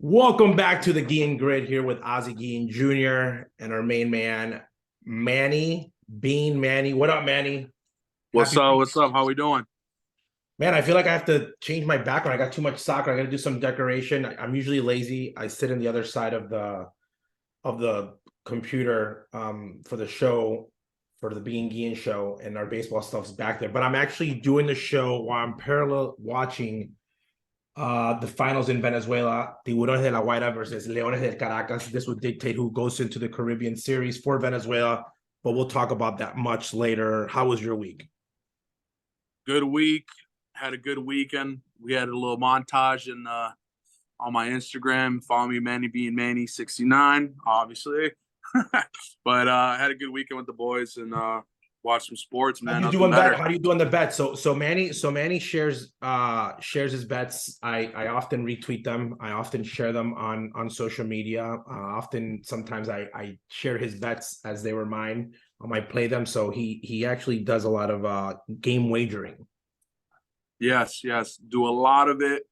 Welcome back to the Guillen Grid here with Ozzie Guillen Jr. and our main man, Manny Manny. What up, Manny? What's up? What's up? How we doing? Man, I feel like I have to change my background. I got too much soccer. I got to do some decoration. I'm usually lazy. I sit on the other side of the computer for the show, for the Being Guillen show, and our baseball stuff's back there. But I'm actually doing the show while I'm parallel watching the finals in Venezuela, Tiburones de la Guaira versus Leones del Caracas. This would dictate who goes into the Caribbean series for Venezuela, but we'll talk about that much later. How was your week? Good week. Had a good weekend. We had a little montage on my Instagram. Follow me, Manny being Manny 69, obviously. But I had a good weekend with the boys and watched some sports. Man, How do you do on the bet? So Manny shares his bets. I often retweet them. I often share them on social media. Sometimes I share his bets as they were mine. I might play them. So he actually does a lot of game wagering. Yes. Do a lot of it.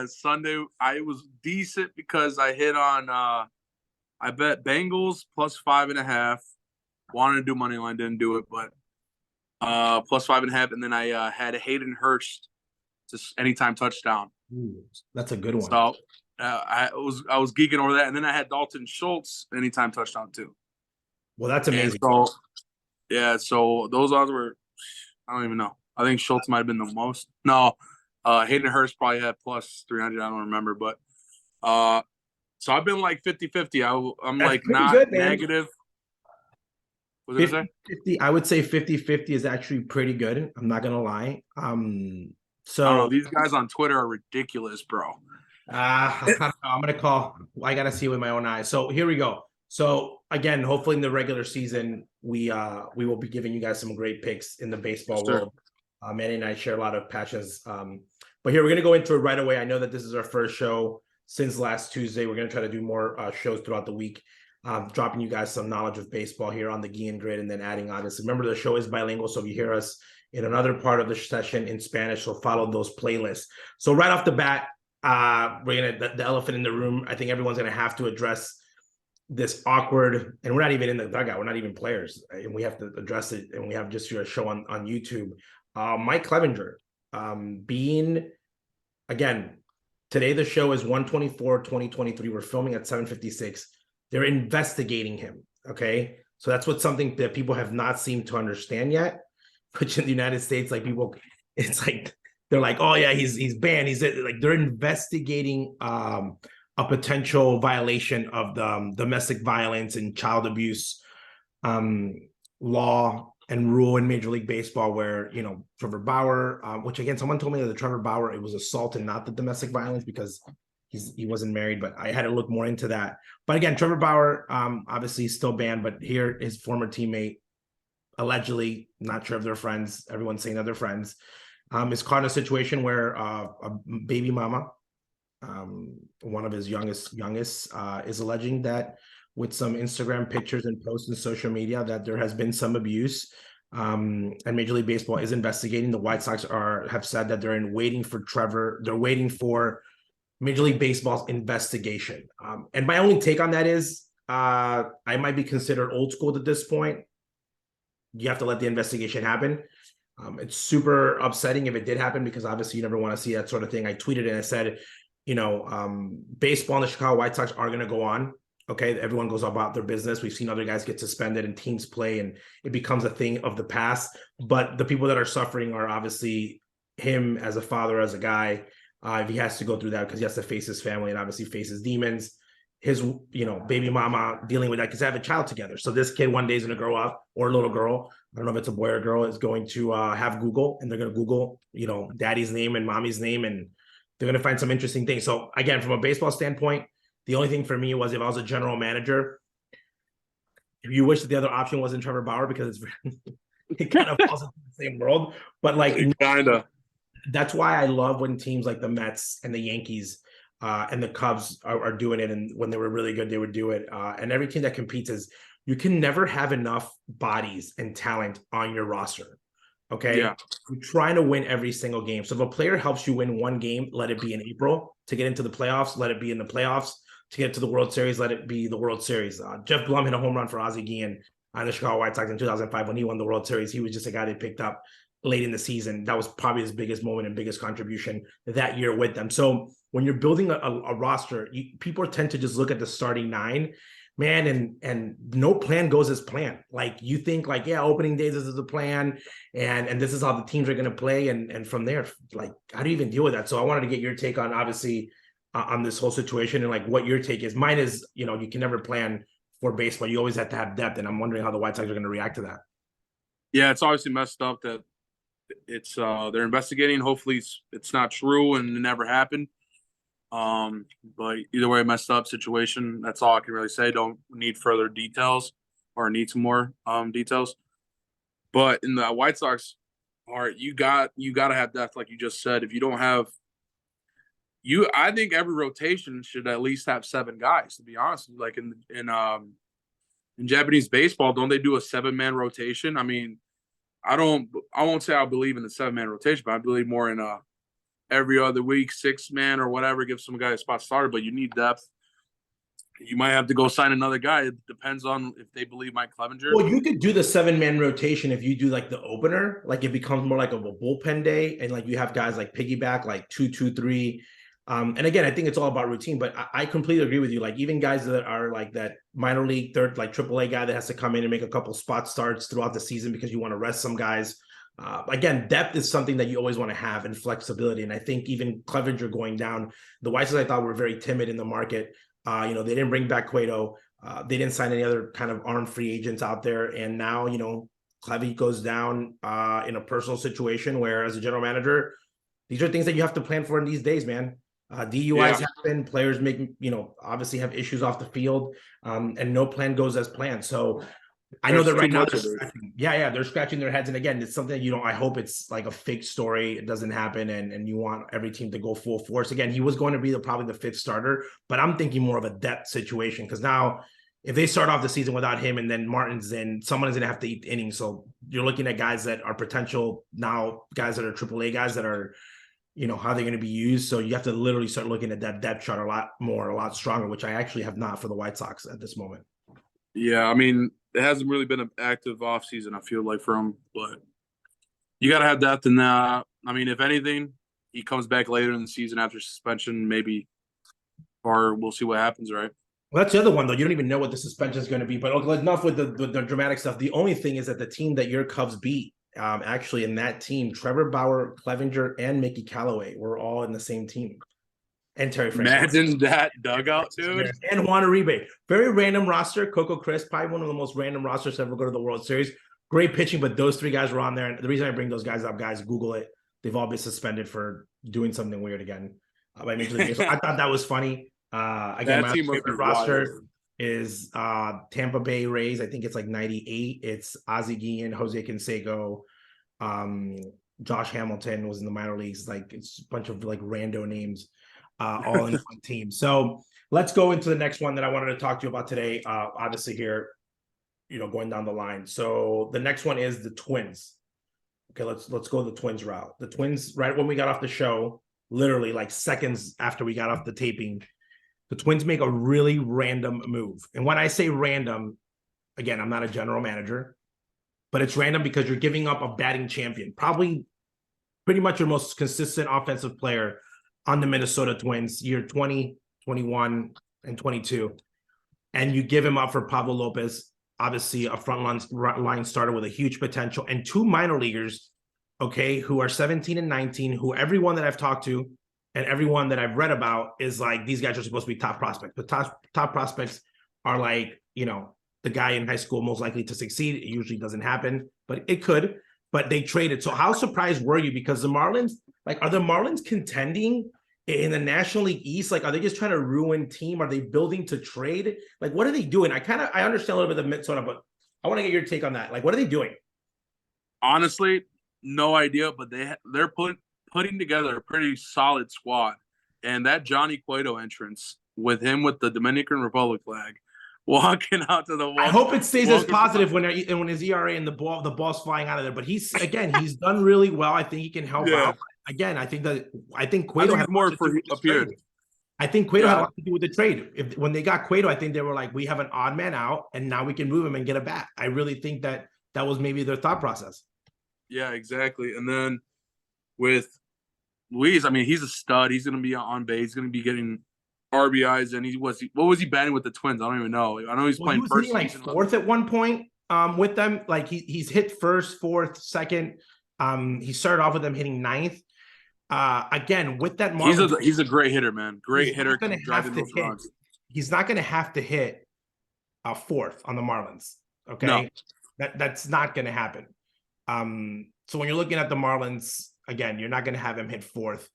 Sunday I was decent because I hit on I bet Bengals plus 5.5. Wanted to do money line, didn't do it, but plus 5.5, and then I had Hayden Hurst to anytime touchdown. Ooh, that's a good one. So I was geeking over that, and then I had Dalton Schultz anytime touchdown too. Well, that's amazing. So those odds were, I don't even know. I think Schultz might have been the most. No, Hayden Hurst probably had plus 300. I don't remember, but so I've been like 50-50. I'm that's like not good, negative. What did 50, I would say 50-50 is actually pretty good. I'm not gonna lie. So I don't know, these guys on Twitter are ridiculous, bro. I'm gonna call. I gotta see it with my own eyes. So here we go. So again, hopefully in the regular season, we will be giving you guys some great picks in the baseball world. Manny and I share a lot of passions. But here we're gonna go into it right away. I know that this is our first show since last Tuesday. We're gonna try to do more shows throughout the week. Dropping you guys some knowledge of baseball here on the Guillen Grid, and then adding on this. Remember, the show is bilingual, so if you hear us in another part of the session in Spanish, so follow those playlists. So right off the bat, we're gonna the elephant in the room. I think everyone's gonna have to address this awkward, and we're not even in the dugout. We're not even players, and we have to address it. And we have just your show on YouTube. Mike Clevinger, being again today. The show is 1/24/2023. We're filming at 7:56. They're investigating him, okay? So that's something that people have not seemed to understand yet, which in the United States, like people, it's like, they're like, oh yeah, he's banned. He's like, they're investigating a potential violation of the domestic violence and child abuse law and rule in Major League Baseball, where, you know, Trevor Bauer, which again, someone told me that the Trevor Bauer, it was assault and not the domestic violence because he wasn't married, but I had to look more into that. But again, Trevor Bauer, obviously he's still banned, but here his former teammate, allegedly, not sure if they're friends, everyone's saying that they're friends, is caught in a situation where a baby mama, one of his youngest, is alleging that with some Instagram pictures and posts in social media that there has been some abuse. And Major League Baseball is investigating. The White Sox have said that they're waiting for Trevor. They're waiting for Major League Baseball's investigation. And my only take on that is I might be considered old school at this point. You have to let the investigation happen. It's super upsetting if it did happen, because obviously you never want to see that sort of thing. I tweeted and I said, you know, baseball and the Chicago White Sox are going to go on. Okay, everyone goes about their business. We've seen other guys get suspended and teams play, and it becomes a thing of the past. But the people that are suffering are obviously him as a father, as a guy. If he has to go through that, because he has to face his family and obviously face his demons, his, you know, baby mama dealing with that, because they have a child together. So this kid one day is going to grow up, or a little girl, I don't know if it's a boy or girl, is going to have Google, and they're going to Google, you know, daddy's name and mommy's name, and they're going to find some interesting things. So again, from a baseball standpoint, the only thing for me was, if I was a general manager, you wish that the other option wasn't Trevor Bauer, because it kind of falls into the same world. But like, kind of. That's why I love when teams like the Mets and the Yankees and the Cubs are doing it. And when they were really good, they would do it. And every team that competes, is you can never have enough bodies and talent on your roster. Okay. Yeah. You're trying to win every single game. So if a player helps you win one game, let it be in April. To get into the playoffs, let it be in the playoffs. To get to the World Series, let it be the World Series. Jeff Blum hit a home run for Ozzie Guillen on the Chicago White Sox in 2005 when he won the World Series. He was just a guy they picked up late in the season. That was probably his biggest moment and biggest contribution that year with them. So when you're building a roster, people tend to just look at the starting nine, man, and no plan goes as planned. Like you think like, yeah, opening days, this is the plan, and this is how the teams are going to play. And from there, like, how do you even deal with that? So I wanted to get your take on, obviously, on this whole situation and like what your take is. Mine is, you can never plan for baseball. You always have to have depth. And I'm wondering how the White Sox are going to react to that. Yeah, it's obviously messed up that it's they're investigating. Hopefully it's not true and it never happened. But either way, messed up situation. That's all I can really say. Don't need further details or need some more details. But in the White Sox part, you got to have depth, like you just said. If you don't have I think every rotation should at least have 7 guys, to be honest. Like in Japanese baseball, don't they do a 7-man rotation? I mean, I won't say I believe in the 7-man rotation, but I believe more in every other week, 6-man or whatever, give some guy a spot starter, but you need depth. You might have to go sign another guy. It depends on if they believe Mike Clevinger. Well, you could do the 7-man rotation if you do like the opener, like it becomes more like a bullpen day, and like you have guys like piggyback, like 2-2-3. And again, I think it's all about routine, but I completely agree with you. Like even guys that are like that minor league third, like AAA guy that has to come in and make a couple spot starts throughout the season because you want to rest some guys. Again, depth is something that you always want to have, and flexibility. And I think even Clevenger going down, the White Sox I thought were very timid in the market. They didn't bring back Cueto. They didn't sign any other kind of armed free agents out there. And now, Clevy goes down in a personal situation where, as a general manager, these are things that you have to plan for in these days, man. DUIs happen, players make, obviously have issues off the field, and no plan goes as planned. So I know that right now, they're scratching their heads. And again, it's something I hope it's like a fake story. It doesn't happen. And you want every team to go full force. Again, he was going to be probably the 5th starter, but I'm thinking more of a depth situation. Because now if they start off the season without him and then Martin's in, someone is going to have to eat innings. So you're looking at guys that are potential now, guys that are AAA guys that are, how they're going to be used. So you have to literally start looking at that depth chart a lot stronger, which I actually have not for the White Sox at this moment. Yeah, I mean, it hasn't really been an active offseason, I feel like, for him. But you got to have depth in that. I mean, if anything, he comes back later in the season after suspension, maybe, or we'll see what happens, right? Well, that's the other one, though. You don't even know what the suspension is going to be. But enough with the dramatic stuff. The only thing is that the team that your Cubs beat, actually in that team, Trevor Bauer, Clevinger, and Mickey Callaway were all in the same team. And Terry Francona. Imagine that dugout, dude. And Juan Uribe. Very random roster. Coco Crisp, probably one of the most random rosters to ever go to the World Series. Great pitching, but those 3 guys were on there. And the reason I bring those guys up, guys, Google it. They've all been suspended for doing something weird again. By Major League Baseball. I thought that was funny. Again, my favorite roster is Tampa Bay Rays. I think it's like 98. It's Ozzie Guillen, Jose Canseco, Josh Hamilton was in the minor leagues. Like it's a bunch of like rando names. All in one team. So let's go into the next one that I wanted to talk to you about today. Obviously here, going down the line. So the next one is the Twins. Okay, let's go the Twins route. The Twins, right when we got off the show, literally like seconds after we got off the taping, the Twins make a really random move. And when I say random, again, I'm not a general manager, but it's random because you're giving up a batting champion, probably pretty much your most consistent offensive player on the Minnesota Twins, year 20, 21, and 22. And you give him up for Pablo Lopez, obviously a front line starter with a huge potential, and 2 minor leaguers, okay, who are 17 and 19, who everyone that I've talked to and everyone that I've read about is like, these guys are supposed to be top prospects. But top prospects are like, the guy in high school most likely to succeed. It usually doesn't happen, but it could. But they traded. So how surprised were you? Because the Marlins, like, are the Marlins contending in the National League East? Like, are they just trying to ruin team? Are they building to trade? Like, what are they doing? I understand a little bit of Minnesota, but I want to get your take on that. Like, what are they doing? Honestly, no idea, but they're putting together a pretty solid squad. And that Johnny Cueto entrance with him with the Dominican Republic flag walking out to the wall. I hope it stays as positive when his ERA and the ball's flying out of there. But he's done really well. I think he can help out. Again, I think Cueto had more for up here. I think Cueto had a lot to do with the trade. When they got Cueto, I think they were like, we have an odd man out, and now we can move him and get a bat. I really think that was maybe their thought process. Yeah, exactly. And then with Luis, I mean, he's a stud. He's going to be on base. He's going to be getting RBIs. And what was he batting with the Twins? I don't even know. I know he's playing he was first. Hitting like fourth at one point with them. Like he's hit first, fourth, second. He started off with them hitting ninth. Again, with that Marlins, he's a great hitter, man. Great hitter. He's not going to have to hit a fourth on the Marlins. Okay, no. That's not going to happen. So when you're looking at the Marlins, again, you're not going to have him hit fourth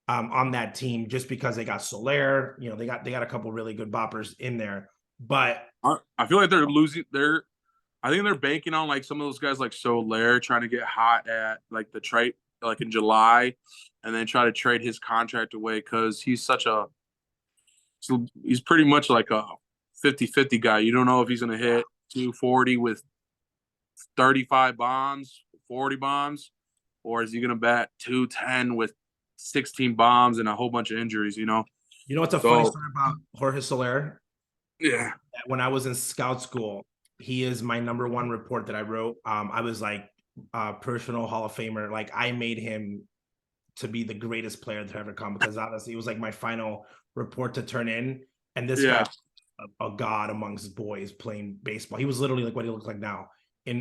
on that team just because they got Soler. You know, they got a couple really good boppers in there. But I feel like they're losing. I think they're banking on like some of those guys like Soler trying to get hot at like the trade, like in July, and then try to trade his contract away because he's pretty much like a 50-50 guy. You don't know if he's going to hit 240 with 35 bombs, 40 bombs, or is he going to bat 210 with 16 bombs and a whole bunch of injuries, you know? You know what's a funny story about Jorge Soler? Yeah. When I was in scout school, he is my number one report that I wrote. I was like personal Hall of Famer. Like I made him to be the greatest player that ever come because honestly, it was like my final report to turn in. And this guy, a god amongst boys playing baseball. He was literally like what he looks like now. I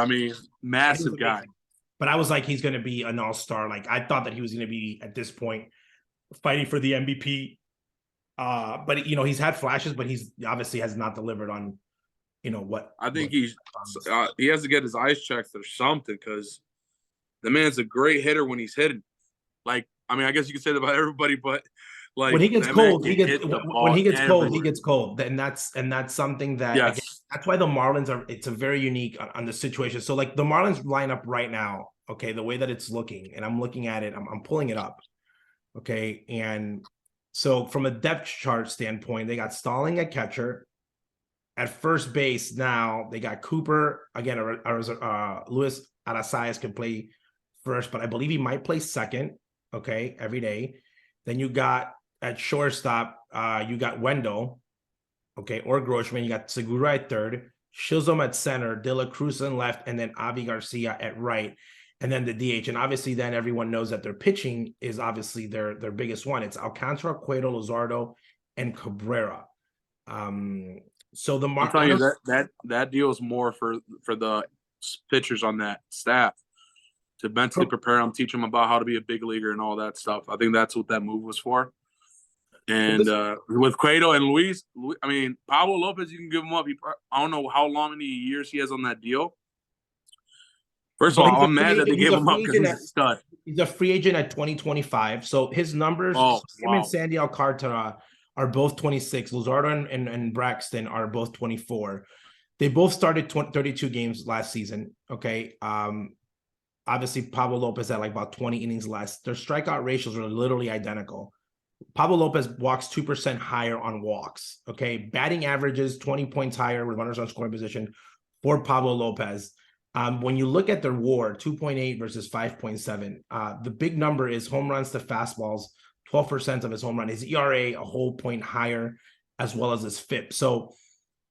mean, massive guy. But I was like, he's going to be an all-star. Like I thought that he was going to be at this point fighting for the MVP. But you know, he's had flashes, but he's obviously has not delivered on, you know, what I think he has to get his eyes checked or something because the man's a great hitter when he's hitting. Like, I mean, I guess you could say that about everybody, but like when he gets cold, he gets cold. And that's something that again, that's why the Marlins it's a very unique on the situation. So like the Marlins lineup right now, okay, the way that it's looking, and I'm looking at it, I'm pulling it up. Okay. And so from a depth chart standpoint, they got Stalling at catcher. At first base now, they got Cooper. Again, Luis Arraezas can play first, but I believe he might play second, okay, every day. Then you got at shortstop, you got Wendell, okay, or Grossman. You got Segura at third, Chisholm at center, De La Cruz in left, and then Avi Garcia at right, and then the DH. And obviously then everyone knows that their pitching is obviously their biggest one. It's Alcantara, Cueto, Luzardo, and Cabrera. So the I'm telling you that deals more for the pitchers on that staff to mentally prepare them, teach them about how to be a big leaguer and all that stuff. I think that's what that move was for. And with Cueto and Luis, I mean, Pablo Lopez, you can give him up. I don't know how many years he has on that deal. First of all, I'm mad that they gave him up because he's a stud. He's a free agent at 2025. So his numbers, him and Sandy Alcantara are both 26. Luzardo and Braxton are both 24. They both started 32 games last season. Okay. Obviously, Pablo Lopez had like about 20 innings less. Their strikeout ratios are literally identical. Pablo Lopez walks 2% higher on walks. Okay. Batting averages 20 points higher with runners on scoring position for Pablo Lopez. When you look at their WAR, 2.8 versus 5.7, the big number is home runs to fastballs. 12% of his home run, his ERA a whole point higher, as well as his FIP. So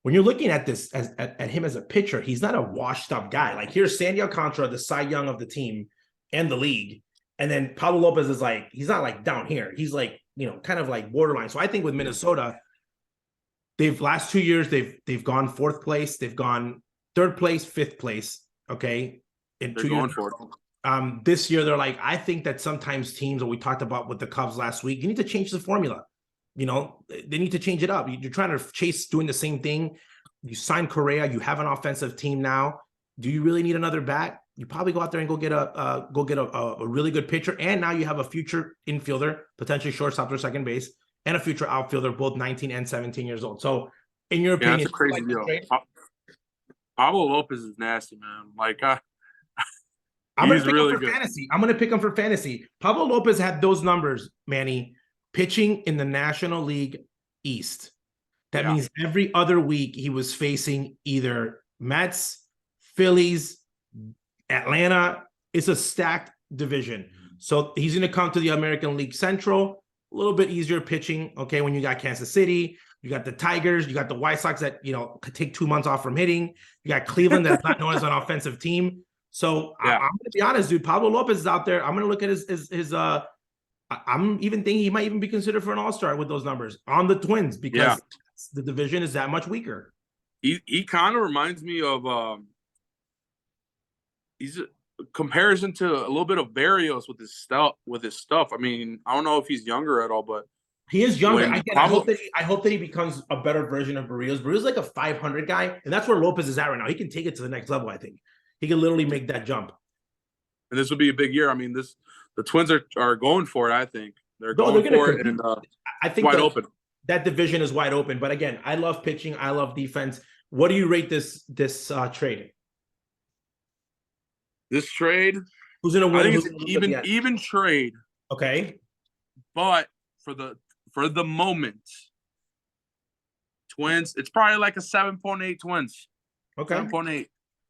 when you're looking at this at him as a pitcher, he's not a washed up guy. Like here's Sandy Alcantara, the Cy Young of the team and the league. And then Pablo Lopez is like, he's not like down here. He's like, you know, kind of like borderline. So I think with Minnesota, last 2 years, they've gone fourth place. They've gone third place, fifth place. Okay. In 2 years. This year, they're like, I think that sometimes teams, what we talked about with the Cubs last week, you need to change the formula. You know, they need to change it up. You're trying to chase doing the same thing. You sign Correa. You have an offensive team now. Do you really need another bat? You probably go out there and go get a really good pitcher. And now you have a future infielder, potentially shortstop or second base, and a future outfielder, both 19 and 17 years old. So, in your opinion, that's a crazy deal. Pablo Lopez is nasty, man. Like, I'm going to pick him for fantasy. I'm going to pick him for fantasy. Pablo Lopez had those numbers, Manny, pitching in the National League East. That Yeah. means every other week he was facing either Mets, Phillies, Atlanta. It's a stacked division. So he's going to come to the American League Central, a little bit easier pitching. Okay, when you got Kansas City, you got the Tigers, you got the White Sox that could take 2 months off from hitting. You got Cleveland that's not known as an offensive team. So Yeah. I'm going to be honest, dude. Pablo Lopez is out there. I'm going to look at his I'm even thinking he might even be considered for an all-star with those numbers on the Twins because the division is that much weaker. He kind of reminds me of he's a comparison to a little bit of Barrios with his stuff. I mean, I don't know if he's younger at all, but he is younger. I hope that he becomes a better version of Barrios. Barrios is like a 500 guy, and that's where Lopez is at right now. He can take it to the next level. I think he can literally make that jump. And this would be a big year. I mean, the Twins are going for it. I think they're going for it, and I think wide open. That division is wide open. But again, I love pitching. I love defense. What do you rate this trade? This trade, who's gonna win? I think it's an even trade. Okay, but for the moment, Twins. It's probably like a 7.8 Twins. Okay, 7.8.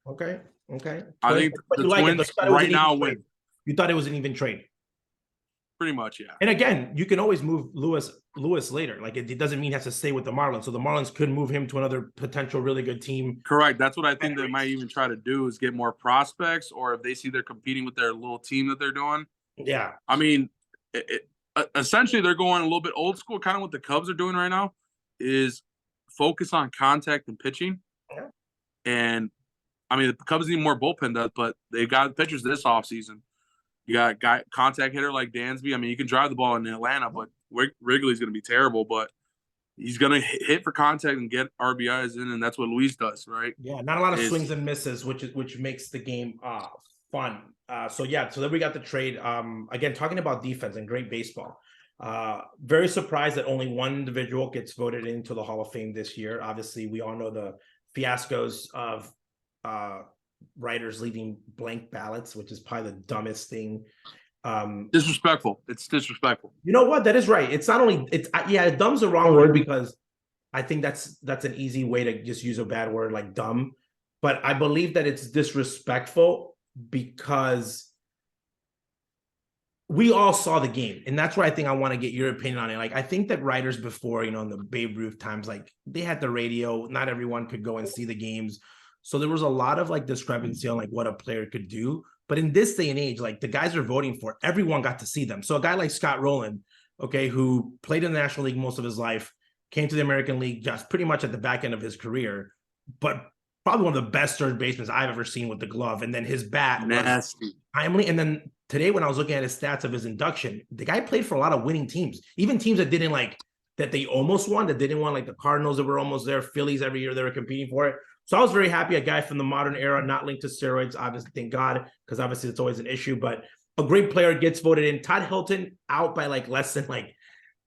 Okay. I think the Twins right now win. You thought it was an even trade? Pretty much, yeah. And again, you can always move Lewis later. Like it doesn't mean he has to stay with the Marlins. So the Marlins could move him to another potential really good team. Correct. That's what I think they might even try to do is get more prospects, or if they see they're competing with their little team that they're doing. Yeah. I mean, essentially they're going a little bit old school, kind of what the Cubs are doing right now, is focus on contact and pitching. Yeah. And I mean, the Cubs need more bullpen depth, but they've got pitchers this offseason. You got a guy, contact hitter like Dansby. I mean, you can drive the ball in Atlanta, but Wrigley's going to be terrible. But he's going to hit for contact and get RBIs in, and that's what Luis does, right? Yeah, not a lot of swings and misses, which makes the game fun. So then we got the trade. Again, talking about defense and great baseball. Very surprised that only one individual gets voted into the Hall of Fame this year. Obviously, we all know the fiascos of writers leaving blank ballots, which is probably the dumbest thing. Disrespectful. It's disrespectful. You know what? That is right. It's not only dumb's the wrong word because I think that's an easy way to just use a bad word like dumb. But I believe that it's disrespectful because we all saw the game. And that's where I think I want to get your opinion on it. Like, I think that writers before, in the Babe Ruth times, like they had the radio, not everyone could go and see the games. So there was a lot of like discrepancy on like what a player could do. But in this day and age, like the guys are voting for, everyone got to see them. So a guy like Scott Rowland, okay, who played in the National League most of his life, came to the American League just pretty much at the back end of his career, but probably one of the best third basemen I've ever seen with the glove. And then his bat was timely. And then today when I was looking at his stats of his induction, the guy played for a lot of winning teams, even teams that didn't like, that they almost won, that didn't want, like the Cardinals that were almost there, Phillies every year they were competing for it. So I was very happy, a guy from the modern era, not linked to steroids, obviously, thank God, because obviously it's always an issue, but a great player gets voted in. Todd Hilton out by like less than like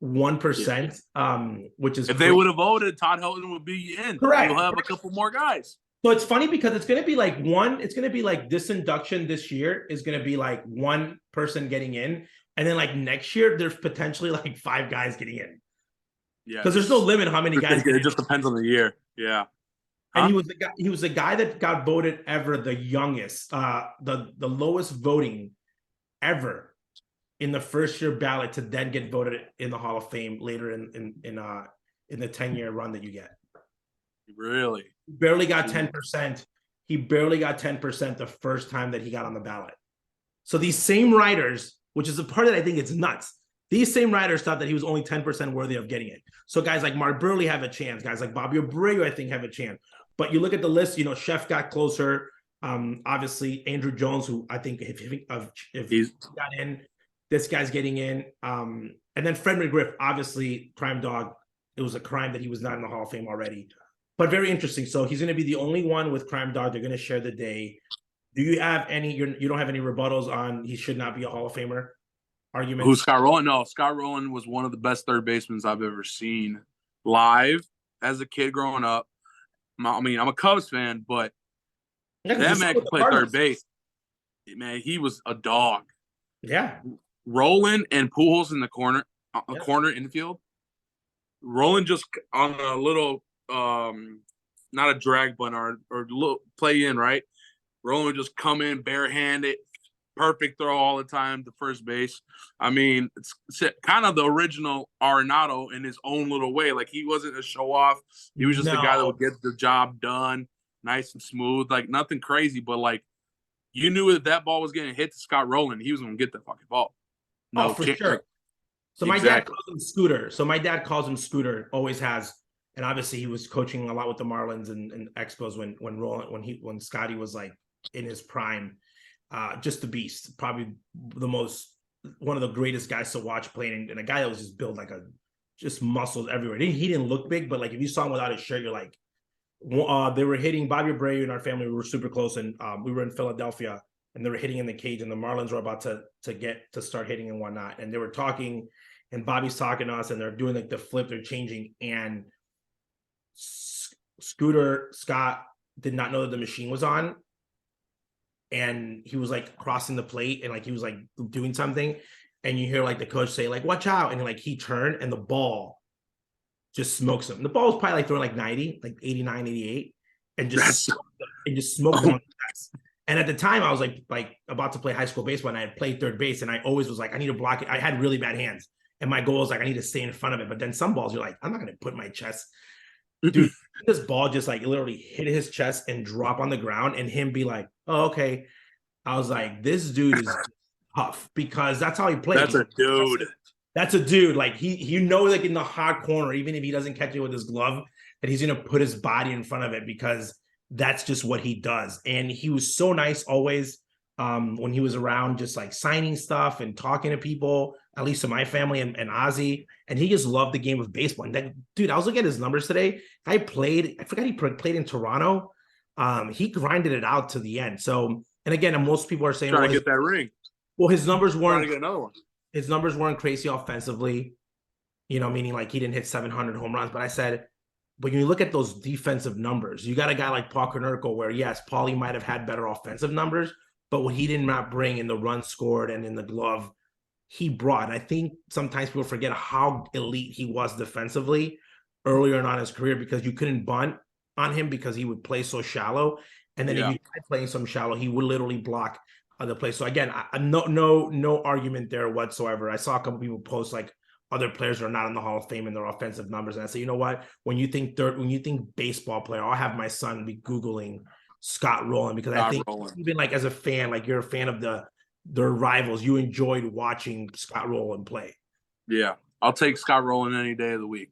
1%, which is if they would have voted, Todd Hilton would be in. Correct. We'll have a couple more guys. So it's funny because it's going to be like this induction this year is going to be like one person getting in. And then like next year, there's potentially like 5 guys getting in. Yeah. Because there's no limit how many guys. It just depends on the year. Yeah. And he was the guy that got voted ever the youngest, the lowest voting ever in the first year ballot to then get voted in the Hall of Fame later in the 10-year run that you get. Really? He barely got 10%. He barely got 10% the first time that he got on the ballot. So these same writers, which is the part that I think it's nuts, these same writers thought that he was only 10% worthy of getting it. So guys like Mark Burley have a chance. Guys like Bobby Abreu, I think, have a chance. But you look at the list, Chef got closer. Obviously, Andrew Jones, who I think if he got in, this guy's getting in. And then Fred McGriff, obviously, Crime Dog. It was a crime that he was not in the Hall of Fame already. But very interesting. So he's going to be the only one with Crime Dog. They're going to share the day. Do you have any? You don't have any rebuttals on he should not be a Hall of Famer argument? Who's Scott Rowland? No, Scott Rowland was one of the best third basemen I've ever seen live as a kid growing up. I mean, I'm a Cubs fan, but that man can play third base. Man, he was a dog. Yeah. Rowland and Pujols in the corner infield. Roland just on a little not a drag bunt or little play in, right? Roland would just come in barehanded, perfect throw all the time to first base. I mean, it's kind of the original Arenado in his own little way. Like, he wasn't a show off. He was just the guy that would get the job done nice and smooth, like nothing crazy, but like you knew if that ball was getting hit to Scott Rowland, he was going to get that fucking ball. No, for sure. Like, so my dad calls him Scooter. So my dad calls him Scooter, always has. And obviously he was coaching a lot with the Marlins and Expos when Scotty was like in his prime. Just a beast, probably one of the greatest guys to watch playing, and a guy that was just built like just muscles everywhere. He didn't look big, but like if you saw him without his shirt, you're like, they were hitting Bobby Abreu and our family. We were super close, and we were in Philadelphia, and they were hitting in the cage, and the Marlins were about to start hitting and whatnot, and they were talking, and Bobby's talking to us, and they're doing like the flip, they're changing, and Scott did not know that the machine was on. And he was like crossing the plate and like he was like doing something, and you hear like the coach say like watch out, and like he turned and the ball just smokes him. The ball was probably like throwing like 90, like 89, 88, and just smoked him on the chest. And at the time I was like about to play high school baseball, and I had played third base, and I always was like I need to block it. I had really bad hands, and my goal was like I need to stay in front of it. But then some balls you're like I'm not going to put my chest. Dude, this ball just like literally hit his chest and drop on the ground, and him be like, oh, okay. I was like, this dude is tough, because that's how he plays. That's a dude. That's a dude. Like like in the hot corner, even if he doesn't catch it with his glove, that he's going to put his body in front of it, because that's just what he does. And he was so nice always when he was around, just like signing stuff and talking to people, at least to my family and Ozzie. And he just loved the game of baseball. And that dude, I was looking at his numbers today. I forgot he played in Toronto. He grinded it out to the end. So, and again, most people are saying trying to get that ring. Well, his numbers weren't trying to get another one. His numbers weren't crazy offensively, meaning like he didn't hit 700 home runs. But I said, when you look at those defensive numbers, you got a guy like Paul Konerko, where yes, Paulie might have had better offensive numbers, but what he did not bring in the run scored and in the glove, he brought. And I think sometimes people forget how elite he was defensively earlier on in his career, because you couldn't bunt on him because he would play so shallow. And then if you tried playing some shallow, he would literally block the play. So again, no argument there whatsoever. I saw a couple people post like other players are not in the Hall of Fame in their offensive numbers. And I say, you know what? When you think baseball player, I'll have my son be Googling Scott Rowland, because I think even like as a fan, like you're a fan of their rivals, you enjoyed watching Scott Rowland play. Yeah, I'll take Scott Rowland any day of the week.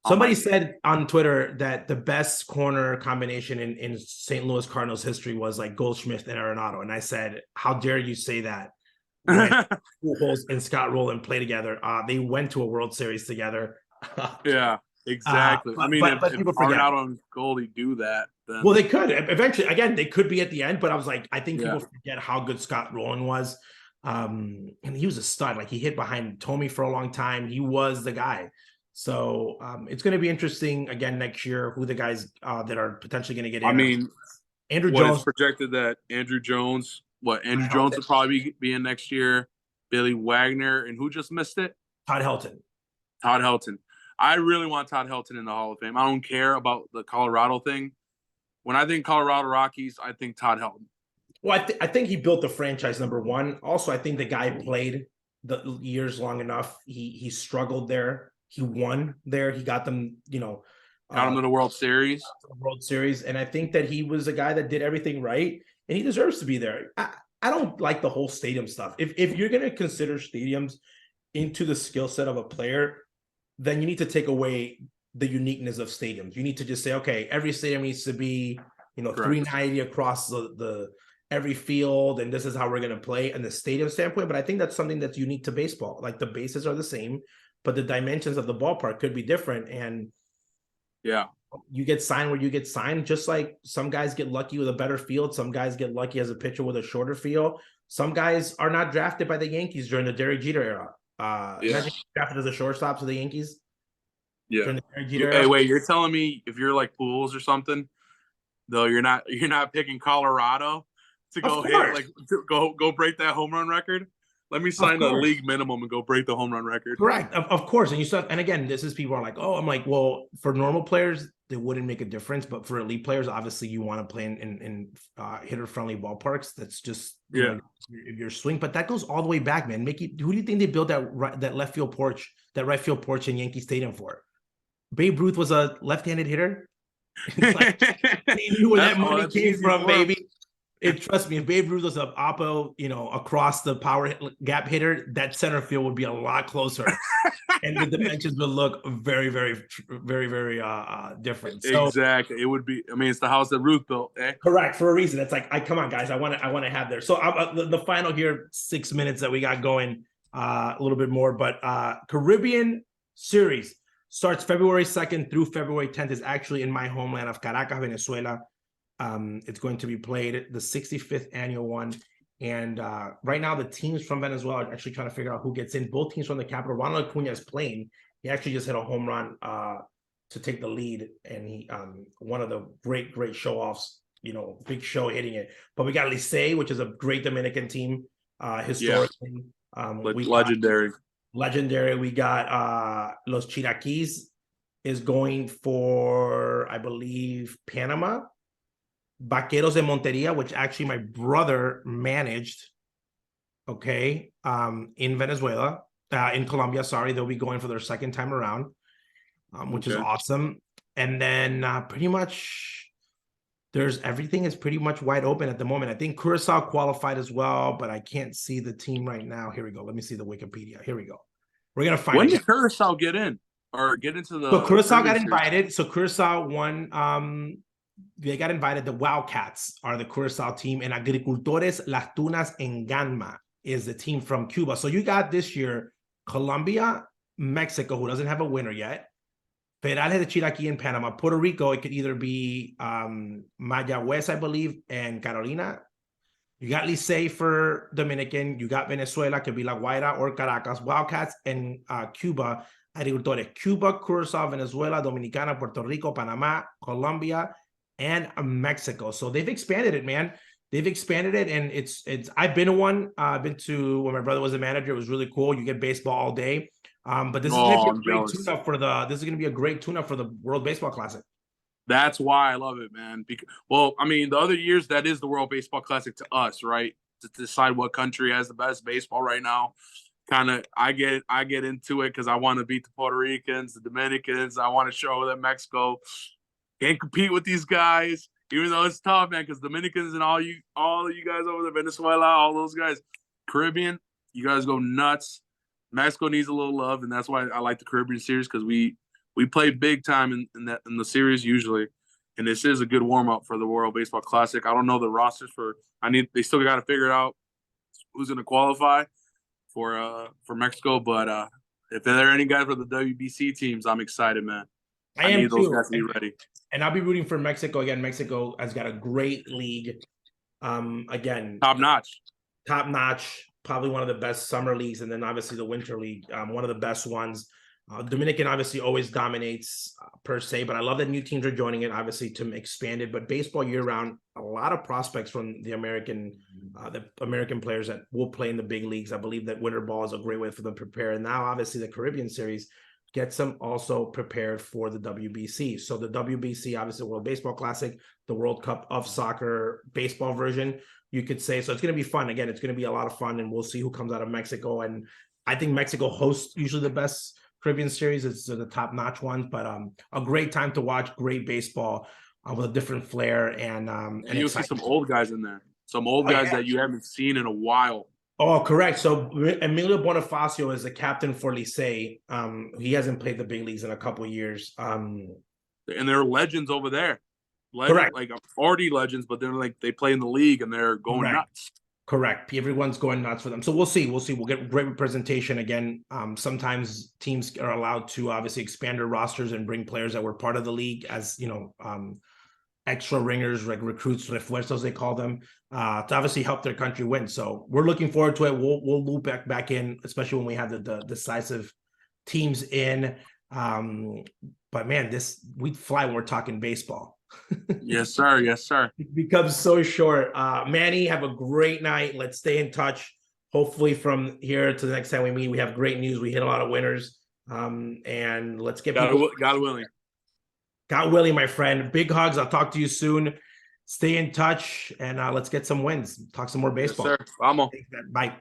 Somebody said on Twitter that the best corner combination in St. Louis Cardinals history was like Goldschmidt and Arenado. And I said, how dare you say that? Pujols and Scott Rowland play together. They went to a World Series together. Yeah, exactly. I mean, if Arenado and Goldie do that, then... Well, they could. Eventually, again, they could be at the end, but I was like, I think people forget how good Scott Rowland was. And he was a stud. Like, he hit behind Tommy for a long time. He was the guy. So it's going to be interesting again next year who the guys that are potentially going to get in. I mean, Andrew Jones. It's projected that Andrew Jones will probably be in next year. Billy Wagner, and who just missed it? Todd Helton. I really want Todd Helton in the Hall of Fame. I don't care about the Colorado thing. When I think Colorado Rockies, I think Todd Helton. Well, I think he built the franchise, number one. Also, I think the guy played the years long enough. He struggled there. He won there. He got them, got him to the World Series. And I think that he was a guy that did everything right, and he deserves to be there. I don't like the whole stadium stuff. If you're going to consider stadiums into the skill set of a player, then you need to take away the uniqueness of stadiums. You need to just say, okay, every stadium needs to be, 390 across the every field, and this is how we're going to play in the stadium standpoint. But I think that's something that's unique to baseball. Like, the bases are the same, but the dimensions of the ballpark could be different. And you get signed where you get signed, just like some guys get lucky with a better field. Some guys get lucky as a pitcher with a shorter field. Some guys are not drafted by the Yankees during the Derek Jeter era. Imagine drafted as a shortstop to the Yankees. Yeah. During the Derek Jeter era. Hey, wait, you're telling me if you're like Pujols or something, though, you're not picking Colorado to go hit, like, to go break that home run record? Let me Of sign the course. league minimum and go break the home run record. Correct. Of course. And you still, and again, this is people are like, oh, I'm like, well, for normal players, it wouldn't make a difference. But for elite players, obviously you want to play in hitter friendly ballparks. That's just, your swing. But that goes all the way back, man. Mickey, who do you think they built that left field porch, that right field porch in Yankee Stadium for? Babe Ruth was a left-handed hitter. It's like, he knew where that money came from, baby. Trust me, if Babe Ruth was an oppo, across the power gap hitter, that center field would be a lot closer, and the dimensions would look very, very, very, very different. So, exactly, it would be. I mean, it's the house that Ruth built. Correct, for a reason. It's like, come on, guys, I want to have there. So the final here 6 minutes that we got going, a little bit more, but Caribbean Series starts February 2nd through February 10th. Is actually in my homeland of Caracas, Venezuela. It's going to be played, the 65th annual one. And right now, the teams from Venezuela are actually trying to figure out who gets in. Both teams from the capital. Ronald Acuna is playing. He actually just hit a home run to take the lead. And he one of the great show-offs, big show hitting it. But we got Licey, which is a great Dominican team, historically. Legendary. We got Los Chiraquis is going for, I believe, Panama. Vaqueros de Monteria, which actually my brother managed, in Venezuela, in Colombia, sorry. They'll be going for their second time around, which is awesome. And then pretty much everything is pretty much wide open at the moment. I think Curacao qualified as well, but I can't see the team right now. Here we go. Let me see the Wikipedia. Here we go. We're going to find When did Curacao get in or get into the... So Curacao got invited. So Curacao won... they got invited. The Wildcats are the Curacao team, and Agricultores Las Tunas en Ganma is the team from Cuba. So you got this year Colombia, Mexico, who doesn't have a winner yet, Perales de Chiraquí in Panama, Puerto Rico. It could either be Mayagüez, I believe, and Carolina. You got Licey for Dominican. You got Venezuela, could be La Guaira or Caracas. Wildcats and Cuba, Agricultores. Cuba, Curacao, Venezuela, Dominicana, Puerto Rico, Panama, Colombia, and Mexico. So they've expanded it, man. They've expanded it, and it's. I've been to one. I've been to when my brother was a manager. It was really cool. You get baseball all day. But this is going to be a great tune-up for the. This is going to be a great tune-up for the World Baseball Classic. That's why I love it, man. Well, I mean, the other years that is the World Baseball Classic to us, right? To decide what country has the best baseball right now. Kind of, I get into it because I want to beat the Puerto Ricans, the Dominicans. I want to show that Mexico can't compete with these guys, even though it's tough, man. Because Dominicans and all you guys over there, Venezuela, all those guys, Caribbean, you guys go nuts. Mexico needs a little love, and that's why I like the Caribbean series because we play big time in the series usually, and this is a good warm up for the World Baseball Classic. I don't know the rosters they still got to figure out who's going to qualify for Mexico, but if there are any guys for the WBC teams, I'm excited, man. I need those guys to be ready. And I'll be rooting for Mexico again. Mexico has got a great league. Again, top notch, probably one of the best summer leagues, and then obviously the winter league, one of the best ones. Dominican obviously always dominates per se, but I love that new teams are joining it, obviously, to expand it. But baseball year round, a lot of prospects from the American players that will play in the big leagues. I believe that winter ball is a great way for them to prepare. And now, obviously, the Caribbean Series gets them also prepared for the WBC. So the WBC, obviously, World Baseball Classic, the World Cup of Soccer baseball version, you could say. So it's going to be fun. Again, it's going to be a lot of fun, and we'll see who comes out of Mexico. And I think Mexico hosts usually the best Caribbean series. It's the top-notch ones, but a great time to watch great baseball with a different flair. And you'll see some old guys in there. Some old guys that you haven't seen in a while. Oh, correct. So Emilio Bonifacio is the captain for Licey. He hasn't played the big leagues in a couple of years. And they're legends over there. Correct. Like already legends, but they're like they play in the league and they're going nuts. Correct. Everyone's going nuts for them. So we'll see. We'll get great representation again. Sometimes teams are allowed to obviously expand their rosters and bring players that were part of the league as, extra ringers, like recruits, refuerzos, they call them, to obviously help their country win. So we're looking forward to it. We'll loop back in, especially when we have the decisive teams in. But man, we fly when we're talking baseball. Yes, sir. Yes, sir. It becomes so short. Manny, have a great night. Let's stay in touch. hopefully from here to the next time we meet, we have great news. We hit a lot of winners. And let's get people. God willing. God willing, my friend. Big hugs. I'll talk to you soon. Stay in touch, and let's get some wins. Talk some more baseball. Yes, sir. Vamos. Bye.